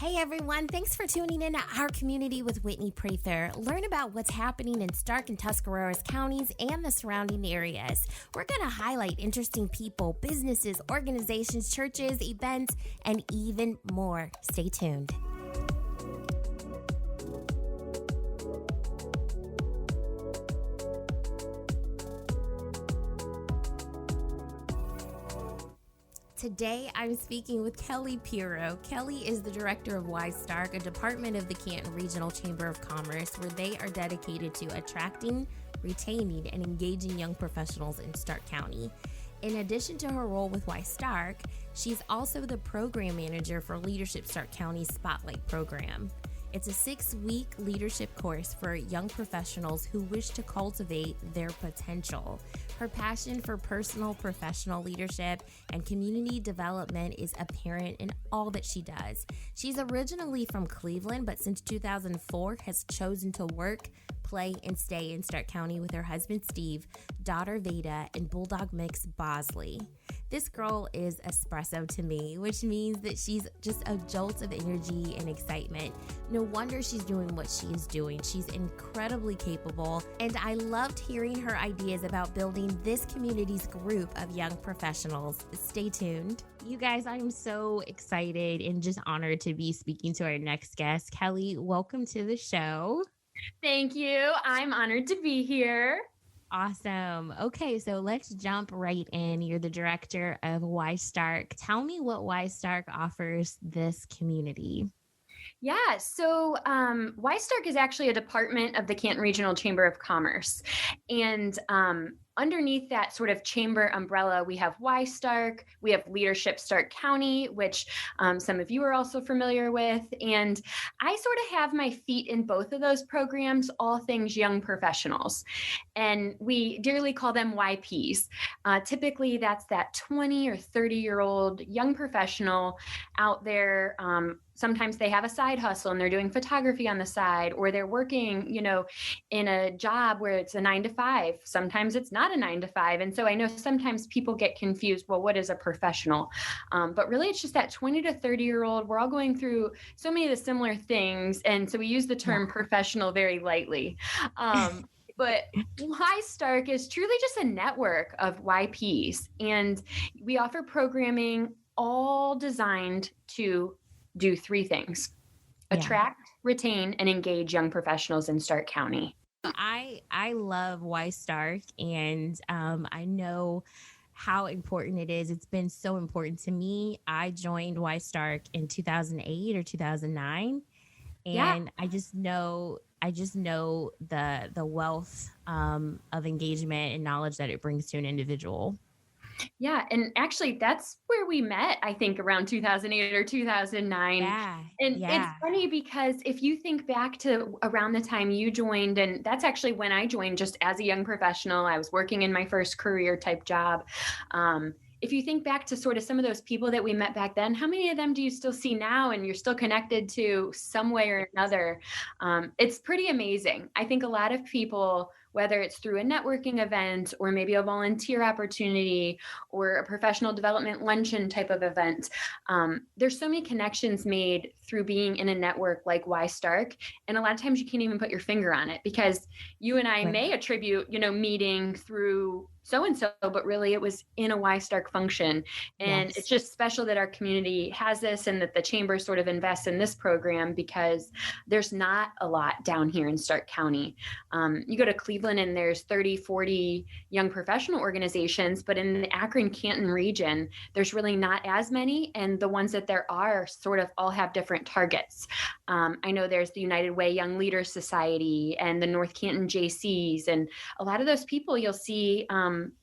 Hey everyone, thanks for tuning in to Our Community with Whitney Prather. Learn about what's happening in Stark and Tuscarawas counties and the surrounding areas. We're going to highlight interesting people, businesses, organizations, churches, events, and even more. Stay tuned. Today, I'm speaking with Kelly Piero. Kelly is the director of Stark, a department of the Canton Regional Chamber of Commerce, where they are dedicated to attracting, retaining, and engaging young professionals in Stark County. In addition to her role with Stark, she's also the program manager for Leadership Stark County's Spotlight program. It's a 6-week leadership course for young professionals who wish to cultivate their potential. Her passion for personal, professional leadership and community development is apparent in all that she does. She's originally from Cleveland, but since 2004 has chosen to work, play, and stay in Stark County with her husband Steve, daughter Veda, and bulldog mix Bosley. This girl is espresso to me, which means that she's just a jolt of energy and excitement. No wonder she's doing what she is doing. She's incredibly capable, and I loved hearing her ideas about building this community's group of young professionals. Stay tuned. You guys, I'm so excited and just honored to be speaking to our next guest. Kelly, welcome to the show. Thank you. I'm honored to be here. Awesome. Okay, so let's jump right in. You're the director of Stark. Tell me what Stark offers this community. Yeah, so Stark is actually a department of the Canton Regional Chamber of Commerce. And underneath that sort of chamber umbrella, we have Stark, we have Leadership Stark County, which some of you are also familiar with. And I sort of have my feet in both of those programs, all things young professionals. And we dearly call them YPs. Typically, that's that 20 or 30-year-old young professional out there. Sometimes they have a side hustle and they're doing photography on the side, or they're working, in a job where it's a 9-to-5. Sometimes it's not a 9-to-5. And so I know sometimes people get confused. Well, what is a professional? But really, it's just that 20 to 30-year-old. We're all going through so many of the similar things. And so we use the term professional very lightly. But Stark is truly just a network of YPs. And we offer programming all designed to do 3 things: attract, retain, and engage young professionals in Stark County. I love Stark, and I know how important it is. It's been so important to me. I joined Stark in 2008 or 2009, and I just know the wealth of engagement and knowledge that it brings to an individual. Yeah. And actually, that's where we met, I think, around 2008 or 2009. Yeah. And it's funny because if you think back to around the time you joined, and that's actually when I joined just as a young professional, I was working in my first career type job. If you think back to sort of some of those people that we met back then, how many of them do you still see now and you're still connected to some way or another? It's pretty amazing. I think a lot of people, whether it's through a networking event or maybe a volunteer opportunity or a professional development luncheon type of event, there's so many connections made through being in a network like Stark. And a lot of times you can't even put your finger on it because you and I may attribute, meeting through so-and-so, but really it was in a Stark function. And it's just special that our community has this and that the chamber sort of invests in this program because there's not a lot down here in Stark County. You go to Cleveland and there's 30, 40 young professional organizations, but in the Akron-Canton region, there's really not as many. And the ones that there are sort of all have different targets. I know there's the United Way Young Leaders Society and the North Canton JCs. And a lot of those people you'll see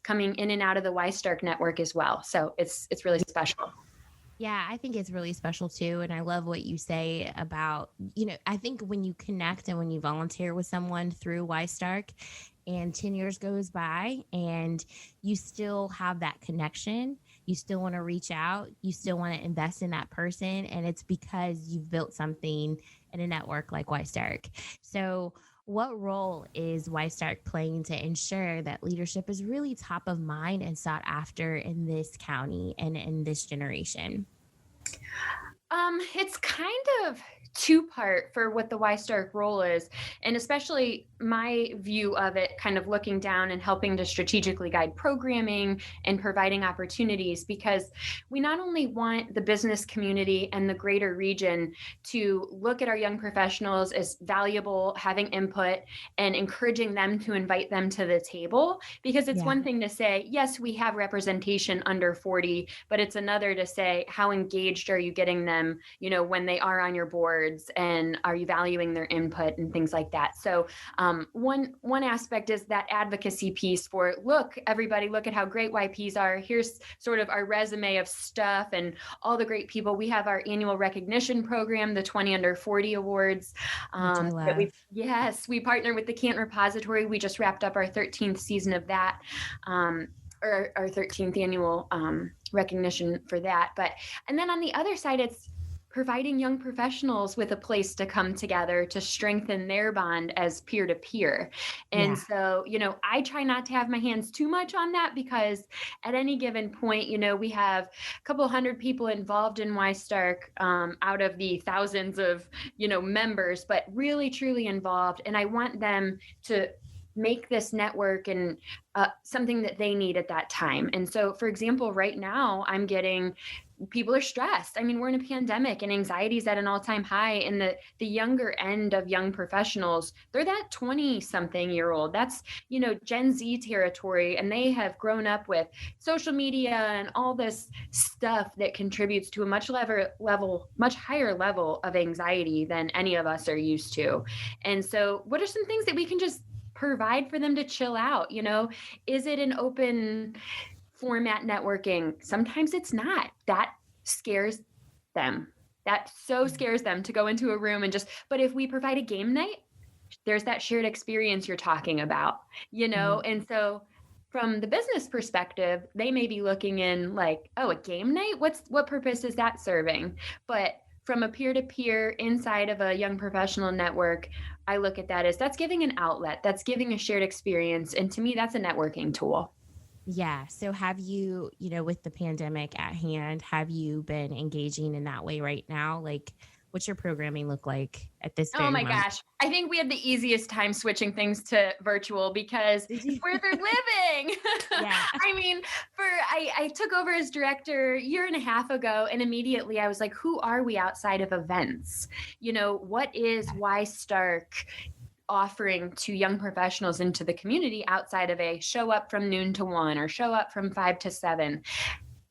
coming in and out of the Stark network as well. So it's really special. Yeah, I think it's really special too. And I love what you say about, I think when you connect and when you volunteer with someone through Stark and 10 years goes by and you still have that connection, you still want to reach out, you still want to invest in that person. And it's because you've built something in a network like Stark. So what role is Stark playing to ensure that leadership is really top of mind and sought after in this county and in this generation? It's kind of two-part for what the Y Stark role is, and especially my view of it, kind of looking down and helping to strategically guide programming and providing opportunities, because we not only want the business community and the greater region to look at our young professionals as valuable, having input, and encouraging them to invite them to the table, because it's Yeah. one thing to say, yes, we have representation under 40, but it's another to say, how engaged are you getting them, when they are on your boards, and are you valuing their input and things like that. So one aspect is that advocacy piece for, look, everybody, look at how great YPs are. Here's sort of our resume of stuff and all the great people. We have our annual recognition program, the 20 under 40 awards. Which I love. Yes, we partner with the Canton Repository. We just wrapped up our 13th season of that. Or our 13th annual recognition for that. And then on the other side, it's providing young professionals with a place to come together to strengthen their bond as peer to peer. And so, I try not to have my hands too much on that, because at any given point, we have a couple hundred people involved in Y Stark out of the thousands of, members, but really truly involved. And I want them to make this network and something that they need at that time. And so, for example, right now I'm getting, people are stressed. I mean, we're in a pandemic and anxiety is at an all-time high. And the younger end of young professionals, they're that 20-something-year-old. That's, Gen Z territory. And they have grown up with social media and all this stuff that contributes to a much higher level of anxiety than any of us are used to. And so what are some things that we can just provide for them to chill out? Is it an open format networking? Sometimes it's not. That scares them. That so scares them to go into a room and but if we provide a game night, there's that shared experience you're talking about, And so from the business perspective, they may be looking in like, oh, a game night? What purpose is that serving? But from a peer-to-peer inside of a young professional network, I look at that as that's giving an outlet, that's giving a shared experience. And to me, that's a networking tool. Yeah. So have you, with the pandemic at hand, have you been engaging in that way right now? Like, what's your programming look like at this very moment? Gosh. I think we had the easiest time switching things to virtual because where they're living. Yeah. I mean, I took over as director a year and a half ago, and immediately I was like, who are we outside of events? What is Y Stark offering to young professionals into the community outside of a show up from noon to 1 or show up from 5 to 7?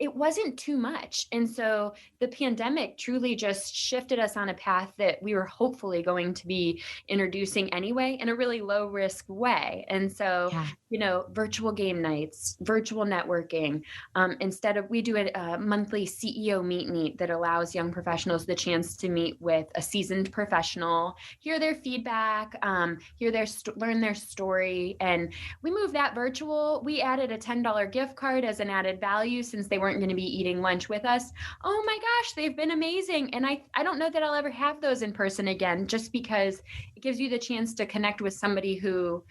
It wasn't too much. And so the pandemic truly just shifted us on a path that we were hopefully going to be introducing anyway in a really low risk way. And so, virtual game nights, virtual networking, instead of, we do a monthly CEO meet that allows young professionals the chance to meet with a seasoned professional, hear their feedback, learn their story. And we moved that virtual. We added a $10 gift card as an added value since they weren't going to be eating lunch with us. Oh my gosh, they've been amazing. And I don't know that I'll ever have those in person again, just because it gives you the chance to connect with somebody who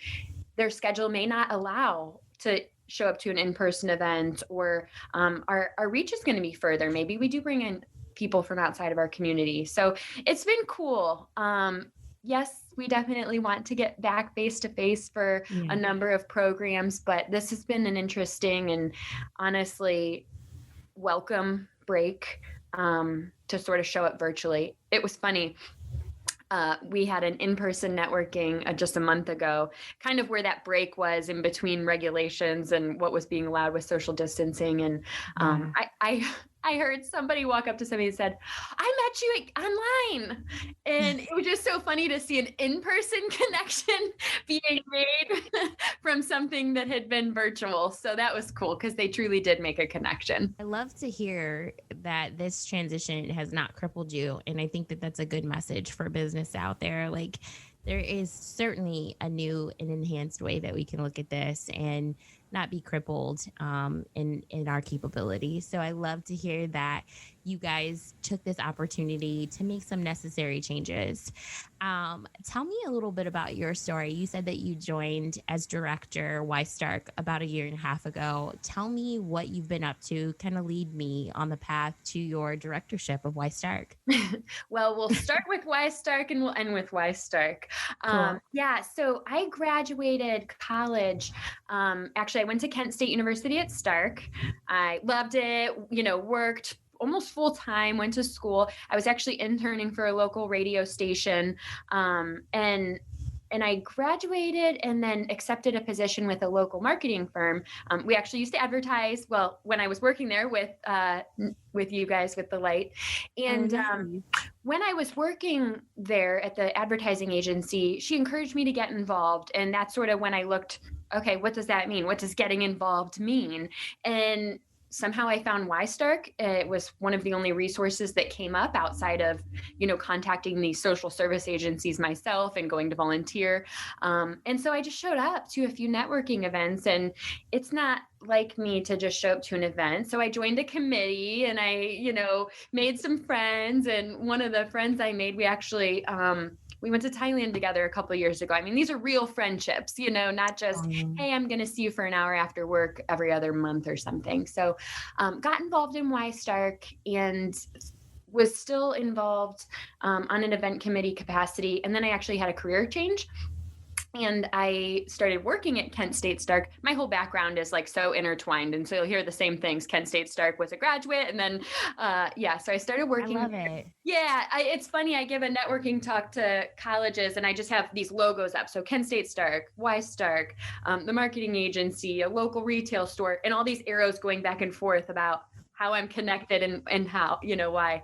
their schedule may not allow to show up to an in-person event, or our reach is going to be further. Maybe we do bring in people from outside of our community. So it's been cool. Yes, we definitely want to get back face-to-face for a number of programs, but this has been an interesting and honestly welcome break to sort of show up virtually. It was funny. We had an in-person networking just a month ago, kind of where that break was in between regulations and what was being allowed with social distancing. And I heard somebody walk up to somebody and said, I met you online. And it was just so funny to see an in-person connection being made from something that had been virtual. So that was cool because they truly did make a connection. I love to hear that this transition has not crippled you. And I think that that's a good message for business out there. Like, there is certainly a new and enhanced way that we can look at this. And not be crippled in our capabilities. So I love to hear that you guys took this opportunity to make some necessary changes. Tell me a little bit about your story. You said that you joined as director Y Stark about a year and a half ago. Tell me what you've been up to. Kind of lead me on the path to your directorship of Y Stark. Well, we'll start with Y Stark and we'll end with Y Stark. Cool. Yeah, so I graduated college. Actually, I went to Kent State University at Stark. I loved it, worked almost full time, went to school. I was actually interning for a local radio station. And I graduated and then accepted a position with a local marketing firm. We actually used to advertise, well, when I was working there with you guys with the light. Oh, And nice. when I was working there at the advertising agency, she encouraged me to get involved. And that's sort of when I looked, okay, what does that mean? What does getting involved mean? And somehow I found Y Stark. It was one of the only resources that came up outside of, contacting these social service agencies myself and going to volunteer. And so I just showed up to a few networking events, and it's not like me to just show up to an event. So I joined a committee and I, made some friends. And one of the friends I made, we actually, we went to Thailand together a couple of years ago. I mean, these are real friendships, not just, hey, I'm going to see you for an hour after work every other month or something. So got involved in Y Stark and was still involved on an event committee capacity. And then I actually had a career change. And I started working at Kent State Stark. My whole background is like so intertwined. And so you'll hear the same things. Kent State Stark was a graduate. And then, so I started working. I love it. Yeah, it's funny. I give a networking talk to colleges and I just have these logos up. So Kent State Stark, Y Stark, the marketing agency, a local retail store, and all these arrows going back and forth about how I'm connected and how, why.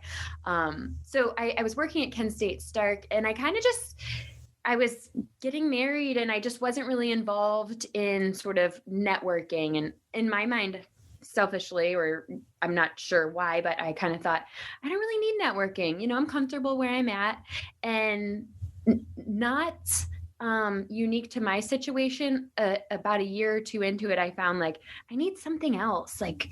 So I was working at Kent State Stark and I was getting married and I just wasn't really involved in sort of networking. And in my mind, selfishly, or I'm not sure why, but I kind of thought, I don't really need networking. I'm comfortable where I'm at, and not unique to my situation. About a year or two into it, I found like, I need something else. Like,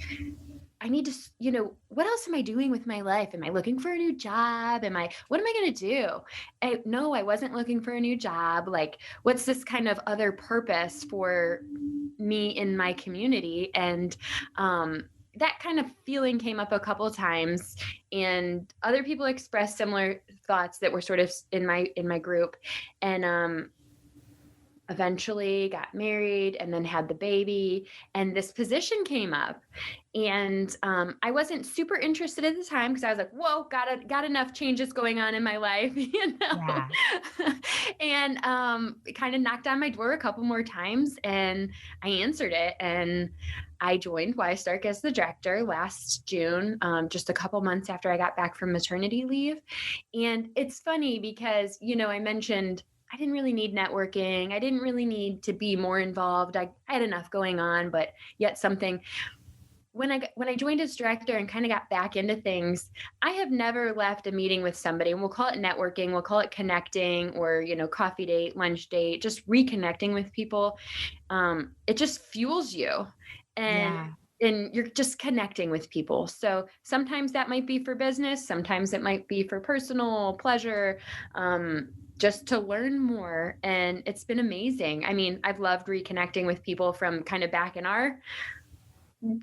I need to, what else am I doing with my life? Am I looking for a new job? What am I going to do? No, I wasn't looking for a new job. Like, what's this kind of other purpose for me in my community? And that kind of feeling came up a couple of times, and other people expressed similar thoughts that were sort of in my group. And eventually got married and then had the baby, and this position came up. And I wasn't super interested at the time because I was like, whoa, got enough changes going on in my life, Yeah. And it kind of knocked on my door a couple more times, and I answered it, and I joined Y Stark as the director last June, just a couple months after I got back from maternity leave. And it's funny because, I mentioned I didn't really need networking. I didn't really need to be more involved. I had enough going on, but yet something. When I joined as director and kind of got back into things, I have never left a meeting with somebody, and we'll call it networking, we'll call it connecting, or coffee date, lunch date, just reconnecting with people. It just fuels you, and Yeah. and you're just connecting with people. So sometimes that might be for business, sometimes it might be for personal pleasure. Just to learn more. And it's been amazing. I mean, I've loved reconnecting with people from kind of back in our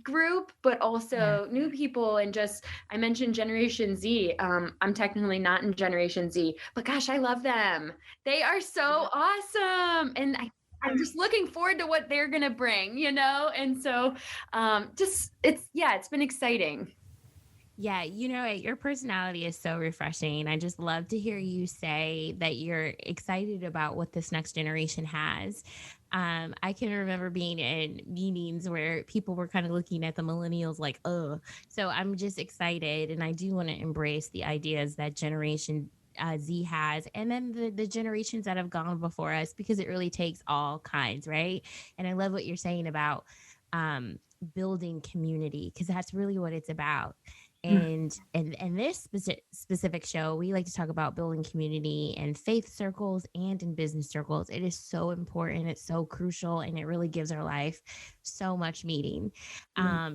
group, but also new people. And just, I mentioned Generation Z. I'm technically not in Generation Z, but gosh, I love them. They are so awesome. And I'm just looking forward to what they're going to bring, And so it's been exciting. Yeah, your personality is so refreshing. I just love to hear you say that you're excited about what this next generation has. I can remember being in meetings where people were kind of looking at the millennials like, oh, so I'm just excited. And I do want to embrace the ideas that Generation Z has, and then the generations that have gone before us, because it really takes all kinds, right? And I love what you're saying about building community, because that's really what it's about. And this specific show, we like to talk about building community in faith circles and in business circles. It is so important. It's so crucial, and it really gives our life so much meaning.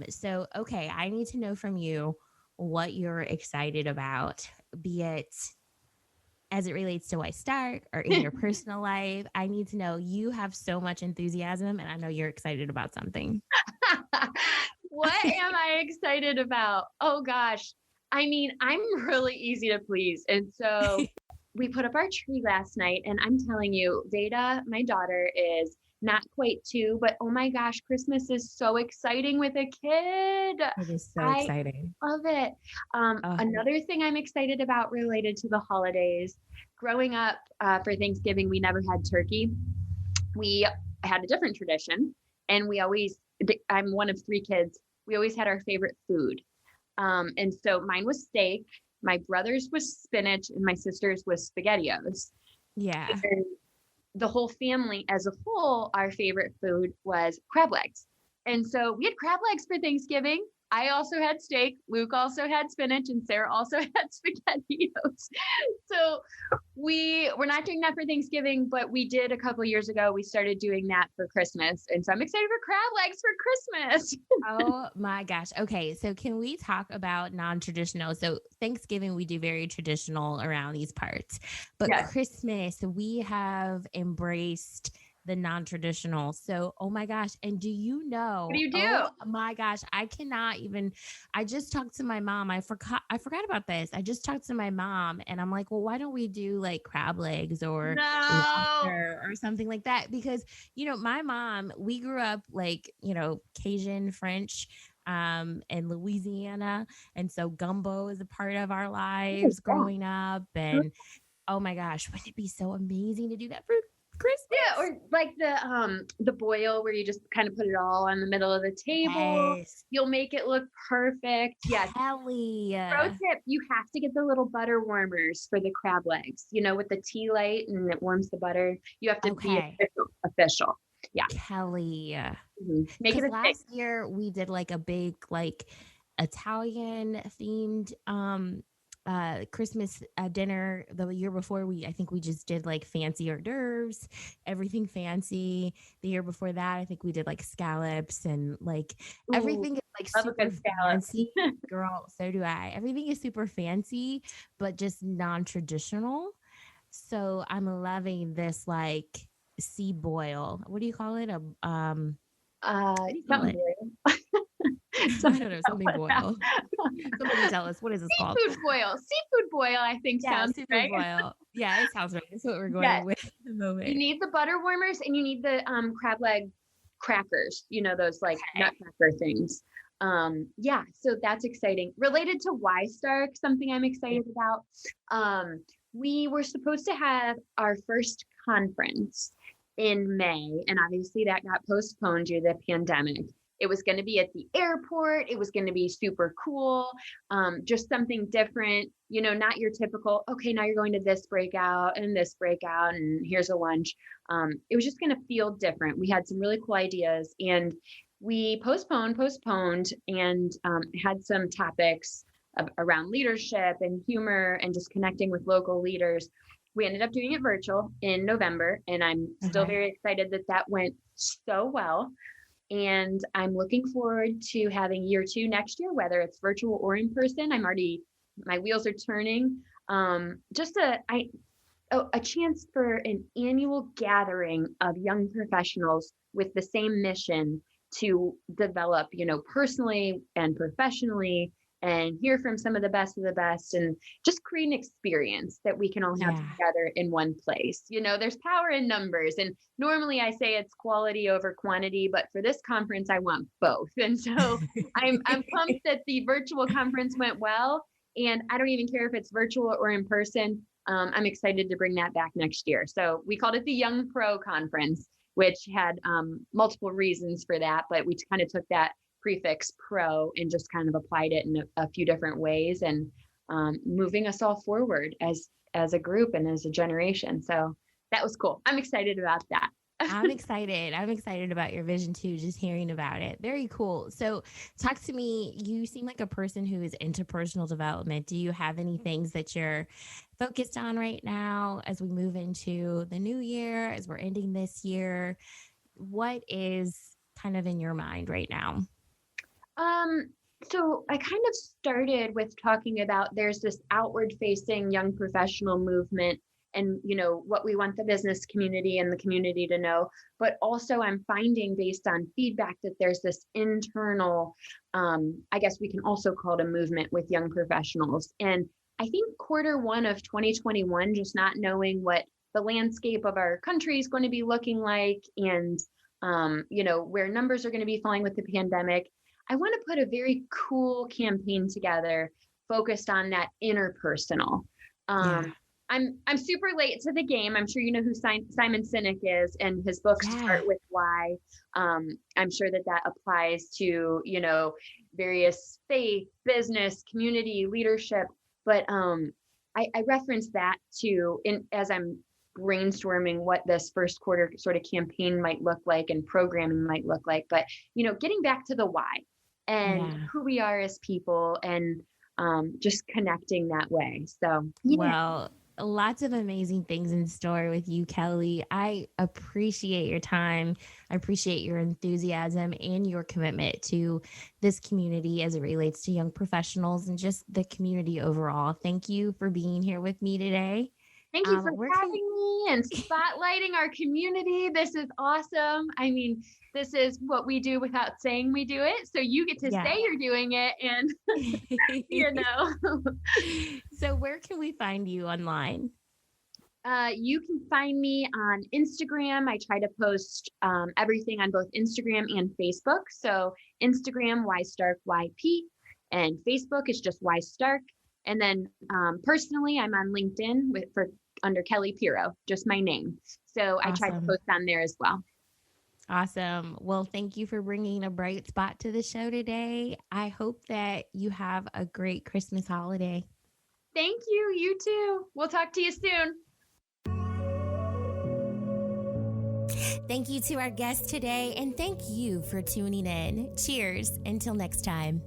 So, okay, I need to know from you what you're excited about, be it as it relates to White Stark or in your personal life. I need to know. You have so much enthusiasm, and I know you're excited about something. What am I excited about? Oh gosh. I mean, I'm really easy to please. And so we put up our tree last night, and I'm telling you, Veda, my daughter, is not quite 2, but oh my gosh, Christmas is so exciting with a kid. It is so I exciting. love it. Another thing I'm excited about related to the holidays, growing up for Thanksgiving, we never had turkey. We had a different tradition, and I'm one of 3 kids. We always had our favorite food. And so mine was steak, my brother's was spinach, and my sister's was SpaghettiOs. Yeah. And the whole family as a whole, our favorite food was crab legs. And so we had crab legs for Thanksgiving. I also had steak. Luke also had spinach, and Sarah also had SpaghettiOs. So we're not doing that for Thanksgiving, but we did a couple of years ago. We started doing that for Christmas. And so I'm excited for crab legs for Christmas. Oh my gosh. Okay. So can we talk about non-traditional? So Thanksgiving, we do very traditional around these parts, but Yes. Christmas, we have embraced the non-traditional. So, oh my gosh. And do you know, What do you do? oh my gosh, I cannot even, I just talked to my mom. I forgot about this. I just talked to my mom, and I'm like, well, why don't we do like crab legs or No. lobster or something like that? Because, my mom, we grew up like, Cajun, French, in Louisiana. And so gumbo is a part of our lives growing up. And oh my gosh, wouldn't it be so amazing to do that for Christmas? Yeah, or like the boil where you just kind of put it all in the middle of the table. Yes. You'll make it look perfect. Yes. Kelly. Pro tip, you have to get the little butter warmers for the crab legs, with the tea light, and it warms the butter. You have to be Okay. official. Yeah. Kelly. Make it Because a last year we did like a big like Italian themed Christmas dinner. The year before, I think we just did like fancy hors d'oeuvres, everything fancy. The year before that, I think we did like scallops, and like everything is like love a super good scallop. fancy. Girl, so do I. Everything is super fancy, but just non-traditional. So I'm loving this like sea boil. What do you call it? What do you call Something it? boil. I don't know, something boil. Somebody tell us, what is this called? Seafood boil. Seafood boil, I think sounds seafood right. boil. Yeah, it sounds right. That's what we're going Yes. with at the moment. You need the butter warmers, and you need the crab leg crackers, those like nutcracker things. Yeah, so that's exciting. Related to Y Stark, something I'm excited about. We were supposed to have our first conference in May, and obviously that got postponed due to the pandemic. It was going to be at the airport. It was going to be super cool. Just something different, not your typical, okay, now you're going to this breakout and here's a lunch. It was just going to feel different. We had some really cool ideas, and we postponed and had some topics around leadership and humor and just connecting with local leaders. We ended up doing it virtual in November, and I'm still very excited that went so well. And I'm looking forward to having year 2 next year, whether it's virtual or in person. My wheels are turning. Just a chance for an annual gathering of young professionals with the same mission to develop, personally and professionally, and hear from some of the best, and just create an experience that we can all have together in one place. There's power in numbers, and normally I say it's quality over quantity, but for this conference, I want both. And so I'm pumped that the virtual conference went well, and I don't even care if it's virtual or in person. I'm excited to bring that back next year. So we called it the Young Pro Conference, which had multiple reasons for that, but we kind of took that prefix pro and just kind of applied it in a few different ways, and moving us all forward as a group and as a generation. So that was cool. I'm excited about that. I'm excited. I'm excited about your vision too, just hearing about it. Very cool. So, talk to me. You seem like a person who is into personal development. Do you have any things that you're focused on right now as we move into the new year, as we're ending this year? What is kind of in your mind right now? Um, so I kind of started with talking about there's this outward facing young professional movement and what we want the business community and the community to know, but also I'm finding based on feedback that there's this internal, I guess we can also call it a movement with young professionals. And I think quarter 1 of 2021, just not knowing what the landscape of our country is going to be looking like, and where numbers are going to be falling with the pandemic, I want to put a very cool campaign together focused on that interpersonal. Yeah. I'm super late to the game. I'm sure you know who Simon Sinek is, and his books Yeah. start with why. I'm sure that applies to various faith, business, community, leadership. But I reference that too as I'm brainstorming what this first quarter sort of campaign might look like and programming might look like. But getting back to the why and Yeah. who we are as people, and just connecting that way. So yeah. Well, lots of amazing things in store with you, Kelly. I appreciate your time. I appreciate your enthusiasm and your commitment to this community as it relates to young professionals and just the community overall. Thank you for being here with me today. Thank you for Where can having me and spotlighting our community. This is awesome. I mean, this is what we do without saying we do it. So you get to yeah. say you're doing it, and So where can we find you online? You can find me on Instagram. I try to post everything on both Instagram and Facebook. So Instagram, YStarkYP, and Facebook is just YStark. And then personally, I'm on LinkedIn under Kelly Piero, just my name. So I try to Awesome. post on there as well. Awesome. Well, thank you for bringing a bright spot to the show today. I hope that you have a great Christmas holiday. Thank you. You too. We'll talk to you soon. Thank you to our guest today, and thank you for tuning in. Cheers. Until next time.